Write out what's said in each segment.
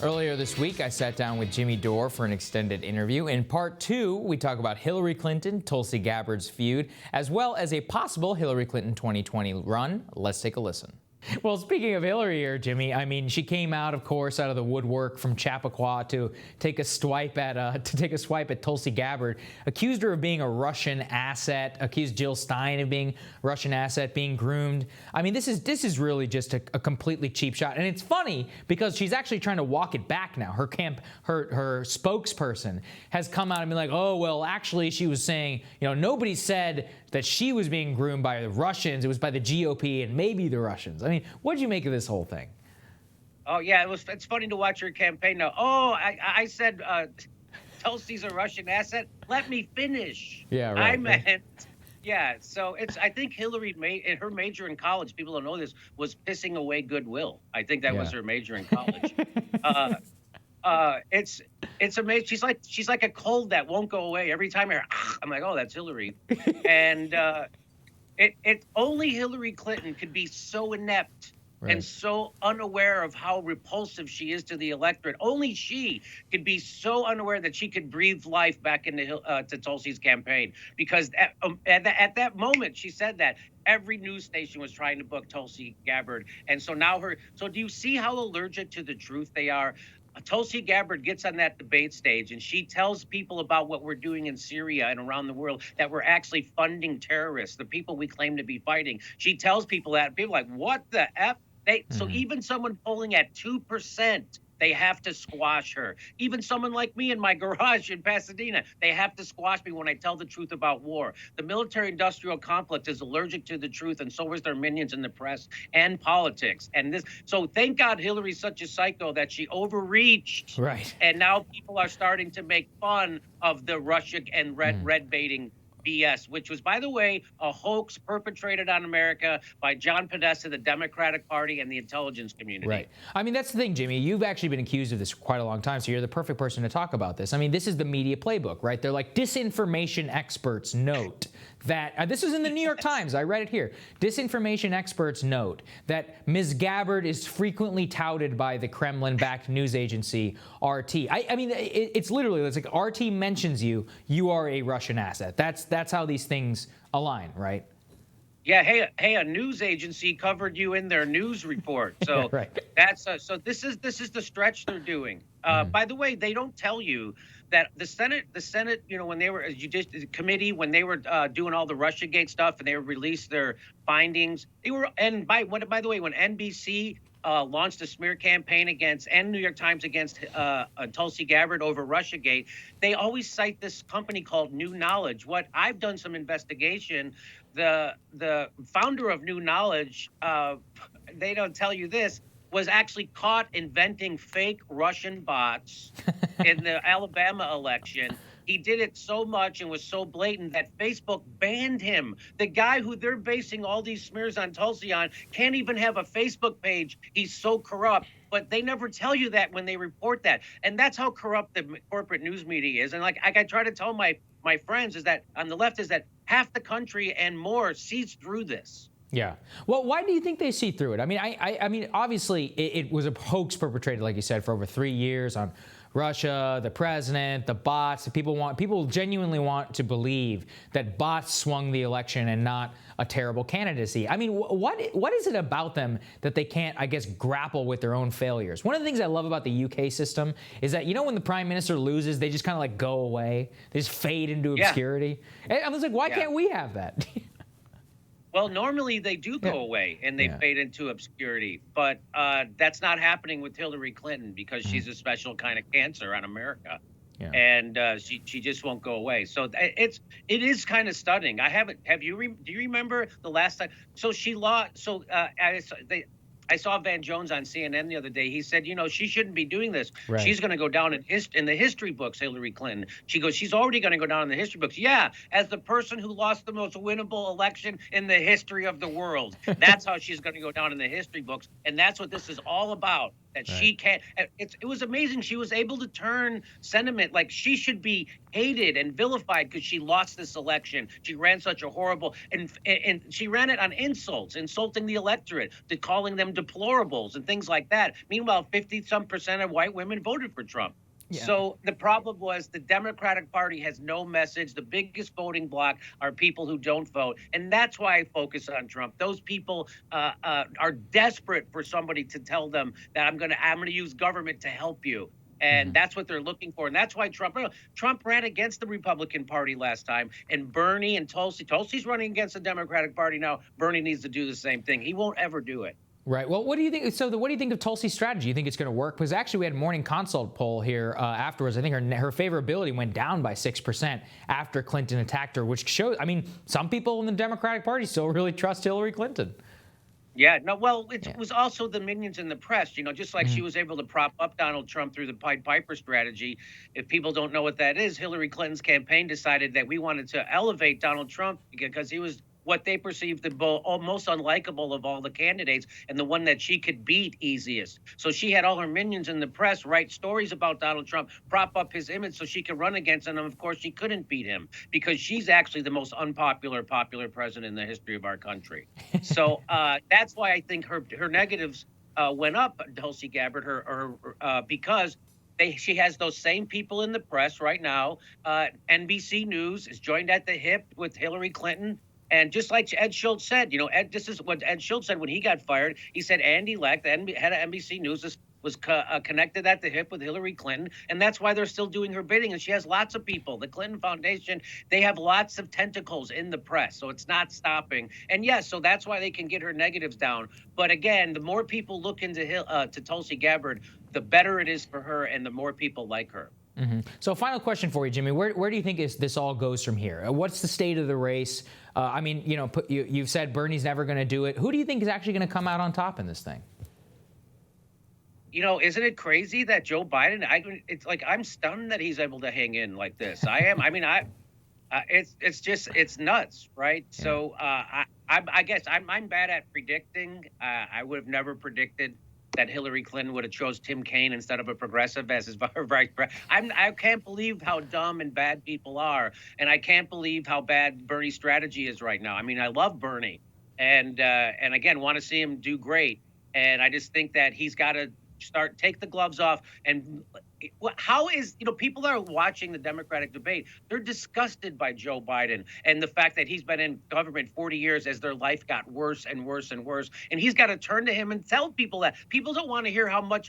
Earlier this week, I sat down with Jimmy Dore for an extended interview. In part 2, we talk about Hillary Clinton, Tulsi Gabbard's feud, as well as a possible Hillary Clinton 2020 run. Let's take a listen. Well, speaking of Hillary here, Jimmy, I mean, she came out, of course, out of the woodwork from Chappaqua to take a swipe at Tulsi Gabbard, accused her of being a Russian asset, accused Jill Stein of being a Russian asset, being groomed. I mean, this is really just a completely cheap shot, and it's funny because she's actually trying to walk it back now. Her spokesperson has come out and been like, oh, well, actually, she was saying, nobody said that she was being groomed by the Russians. It was by the GOP and maybe the Russians. I mean, what did you make of this whole thing? Oh, yeah, it's funny to watch her campaign now. Oh, I said Tulsi's a Russian asset. Let me finish. Yeah, right. I meant, yeah. So I think Hillary in her major in college, people don't know this, was pissing away goodwill. I think that was her major in college. It's amazing. She's like a cold that won't go away. Every time I'm like, oh, that's Hillary. And it only Hillary Clinton could be so inept and so unaware of how repulsive she is to the electorate. Only she could be so unaware that she could breathe life back into to Tulsi's campaign. Because at that moment she said that, every news station was trying to book Tulsi Gabbard. And so now so do you see how allergic to the truth they are? Tulsi Gabbard gets on that debate stage and she tells people about what we're doing in Syria and around the world, that we're actually funding terrorists, the people we claim to be fighting. She tells people that, and people are like, what the F? So even someone polling at 2%, they have to squash her. Even someone like me in my garage in Pasadena, they have to squash me when I tell the truth about war. The military-industrial complex is allergic to the truth, and so is their minions in the press and politics. So thank God Hillary's such a psycho that she overreached. Right. And now people are starting to make fun of the Russia and red baiting BS, which was, by the way, a hoax perpetrated on America by John Podesta, the Democratic Party, and the intelligence community. Right. I mean, that's the thing, Jimmy. You've actually been accused of this for quite a long time, so you're the perfect person to talk about this. I mean, this is the media playbook, right? They're like, disinformation experts note that, this is in the New York Times, I read it here. Disinformation experts note that Ms. Gabbard is frequently touted by the Kremlin-backed news agency RT. I mean, it's literally, it's like RT mentions you are a Russian asset. That's how these things align, right? Yeah, hey, a news agency covered you in their news report. So right. So this is the stretch they're doing. By the way, they don't tell you that the Senate, when they were the committee, when they were doing all the Russiagate stuff and they released their findings, they were, and by the way, when NBC launched a smear campaign against, and New York Times against Tulsi Gabbard over Russiagate, they always cite this company called New Knowledge. What I've done some investigation, the founder of New Knowledge, they don't tell you this, was actually caught inventing fake Russian bots in the Alabama election. He did it so much and was so blatant that Facebook banned him. The guy who they're basing all these smears on Tulsi on can't even have a Facebook page. He's so corrupt. But they never tell you that when they report that. And that's how corrupt the corporate news media is. And like I try to tell my friends is that on the left is that half the country and more sees through this. Yeah. Well, why do you think they see through it? I mean, I mean, obviously, it was a hoax perpetrated, like you said, for over 3 years on Russia, the president, the bots. People genuinely want to believe that bots swung the election and not a terrible candidacy. I mean, what is it about them that they can't, I guess, grapple with their own failures? One of the things I love about the UK system is that, when the prime minister loses, they just kind of like go away. They just fade into obscurity. And I was like, why can't we have that? Well, normally they do go away and they fade into obscurity, but that's not happening with Hillary Clinton because she's a special kind of cancer on America, and she just won't go away. So it is kind of stunning. Do you remember the last time? So she lost. So I saw Van Jones on CNN the other day. He said, she shouldn't be doing this. Right. She's going to go down in the history books, Hillary Clinton. She goes, she's already going to go down in the history books. Yeah, as the person who lost the most winnable election in the history of the world. That's how she's going to go down in the history books. And that's what this is all about. that she can't. It was amazing. She was able to turn sentiment like she should be hated and vilified because she lost this election. She ran such a horrible, and she ran it on insults, insulting the electorate, to calling them deplorables and things like that. Meanwhile, 50-some% of white women voted for Trump. Yeah. So the problem was the Democratic Party has no message. The biggest voting bloc are people who don't vote. And that's why I focus on Trump. Those people are desperate for somebody to tell them that I'm going to use government to help you. And that's what they're looking for. And that's why Trump ran against the Republican Party last time. And Bernie and Tulsi's running against the Democratic Party now. Bernie needs to do the same thing. He won't ever do it. Right. Well, what do you think? So, what do you think of Tulsi's strategy? You think it's going to work? Because actually, we had a Morning Consult poll here afterwards. I think her favorability went down by 6% after Clinton attacked her, which shows. I mean, some people in the Democratic Party still really trust Hillary Clinton. Yeah, no, well, it was also the minions in the press, just like she was able to prop up Donald Trump through the Pied Piper strategy. If people don't know what that is, Hillary Clinton's campaign decided that we wanted to elevate Donald Trump because he was what they perceived the most unlikable of all the candidates and the one that she could beat easiest. So she had all her minions in the press write stories about Donald Trump, prop up his image so she could run against him. And of course, she couldn't beat him because she's actually the most popular president in the history of our country. So that's why I think her negatives went up, Tulsi Gabbard, because she has those same people in the press right now. NBC News is joined at the hip with Hillary Clinton. And just like Ed Schultz said, this is what Ed Schultz said when he got fired. He said Andy Lack, the head of NBC News, was connected at the hip with Hillary Clinton. And that's why they're still doing her bidding. And she has lots of people. The Clinton Foundation, they have lots of tentacles in the press. So it's not stopping. And yes, so that's why they can get her negatives down. But again, the more people look into to Tulsi Gabbard, the better it is for her and the more people like her. So final question for you, Jimmy. Where do you think this all goes from here? What's the state of the race? I mean, you've said Bernie's never going to do it. Who do you think is actually going to come out on top in this thing? Isn't it crazy that Joe Biden, it's like, I'm stunned that he's able to hang in like this. I am. I mean, it's nuts, right? Yeah. So I guess I'm bad at predicting. I would have never predicted that Hillary Clinton would have chose Tim Kaine instead of a progressive as his vice president. I can't believe how dumb and bad people are, and I can't believe how bad Bernie's strategy is right now. I mean, I love Bernie, and again, want to see him do great. And I just think that he's got to take the gloves off. And how is, people are watching the Democratic debate. They're disgusted by Joe Biden and the fact that he's been in government 40 years as their life got worse and worse and worse. And he's got to turn to him and tell people that. People don't want to hear how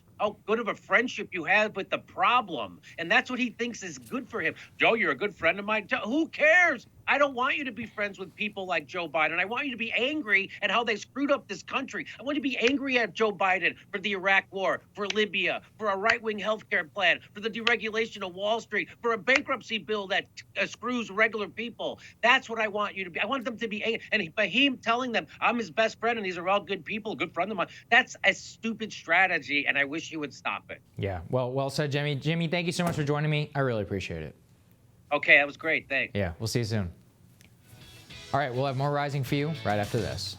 good of a friendship you have with the problem. And that's what he thinks is good for him. Joe, you're a good friend of mine. Who cares? I don't want you to be friends with people like Joe Biden. I want you to be angry at how they screwed up this country. I want you to be angry at Joe Biden for the Iraq War, for Libya, for a right-wing healthcare plan, for the deregulation of Wall Street, for a bankruptcy bill that screws regular people. That's what I want you to be. I want them to be angry. And by him telling them I'm his best friend and these are all good people, a good friend of mine, that's a stupid strategy, and I wish he would stop it. Yeah, well said, Jimmy. Jimmy, thank you so much for joining me. I really appreciate it. Okay, that was great. Thanks. Yeah, we'll see you soon. All right, we'll have more Rising for you right after this.